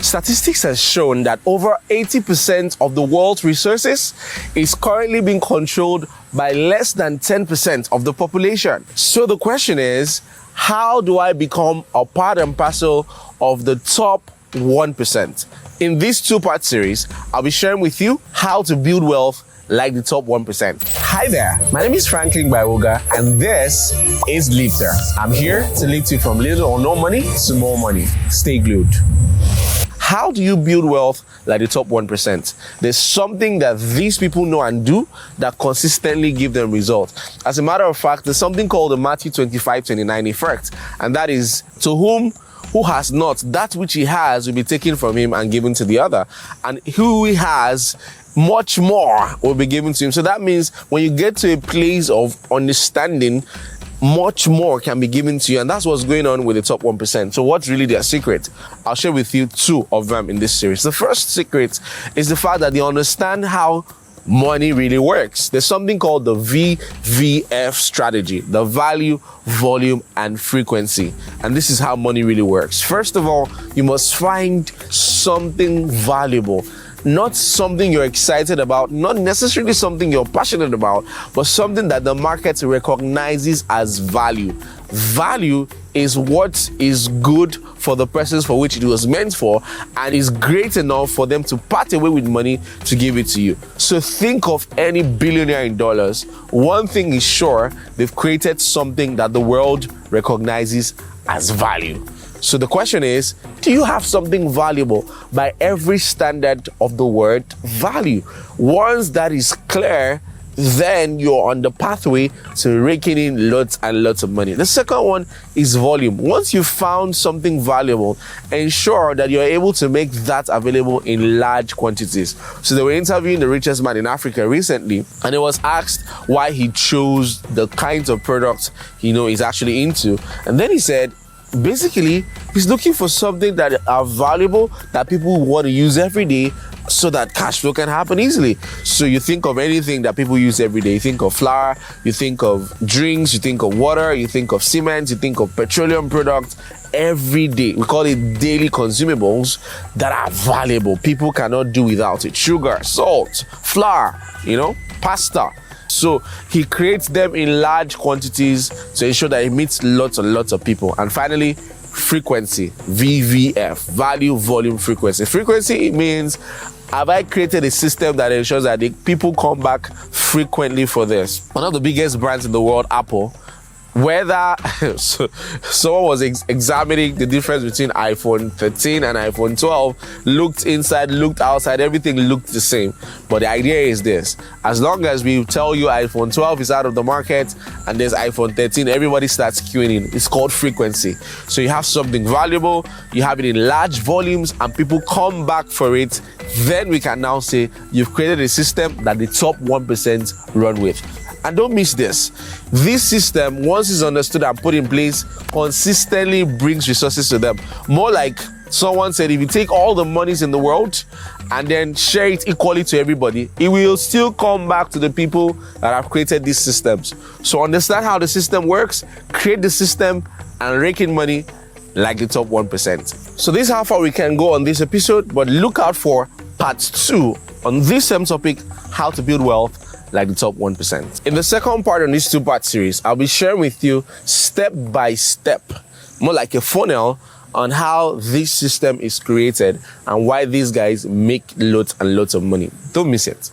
Statistics has shown that over 80% of the world's resources is currently being controlled by less than 10% of the population. So the question is, how do I become a part and parcel of the top 1%? In this two-part series, I'll be sharing with you how to build wealth like the top 1%. Hi there, my name is Franklin Baiwoga, and this is Lifter. I'm here to lift you from little or no money to more money. Stay glued. How do you build wealth like the top 1%? There's something that these people know and do that consistently give them results. As a matter of fact, there's something called the Matthew 25:29 effect, and that is, to whom who has not, that which he has will be taken from him and given to the other. And who he has, much more will be given to him. So that means when you get to a place of understanding, much more can be given to you, and that's what's going on with the top 1%. So what's really their secret? I'll share with you two of them in this series. The first secret is the fact that they understand how money really works. There's something called the VVF strategy, the value, volume, and frequency. And this is how money really works. First of all, you must find something valuable. Not something you're excited about, not necessarily something you're passionate about, but something that the market recognizes as value. Value is what is good for the persons for which it was meant for, and is great enough for them to part away with money to give it to you. So think of any billionaire in dollars. One thing is sure, they've created something that the world recognizes as value. So the question is, do you have something valuable by every standard of the word value? Once that is clear, then you're on the pathway to raking in lots and lots of money. The second one is volume. Once you've found something valuable, ensure that you're able to make that available in large quantities. So they were interviewing the richest man in Africa recently, and he was asked why he chose the kinds of products he's actually into. And then he said, basically, he's looking for something that are valuable, that people want to use every day, so that cash flow can happen easily. So you think of anything that people use every day. You think of flour, you think of drinks, you think of water, you think of cement, you think of petroleum products every day. We call it daily consumables that are valuable. People cannot do without it. Sugar, salt, flour, pasta. So he creates them in large quantities to ensure that it meets lots and lots of people. And finally, frequency, VVF, value, volume, frequency. Frequency means, have I created a system that ensures that the people come back frequently for this? One of the biggest brands in the world, Apple, whether someone was examining the difference between iPhone 13 and iPhone 12, looked inside, looked outside, everything looked the same. But the idea is this: as long as we tell you iPhone 12 is out of the market and there's iPhone 13, everybody starts queuing in. It's called frequency. So you have something valuable, you have it in large volumes, and people come back for it. Then we can now say you've created a system that the top 1% run with. And don't miss this. This system, once it's understood and put in place, consistently brings resources to them. More like someone said, if you take all the monies in the world and then share it equally to everybody, it will still come back to the people that have created these systems. So understand how the system works, create the system, and rake in money like the top 1%. So this is how far we can go on this episode, but look out for part 2 on this same topic, how to build wealth like the top 1%. In the second part on this two-part series, I'll be sharing with you step by step, more like a funnel, on how this system is created and why these guys make lots and lots of money. Don't miss it.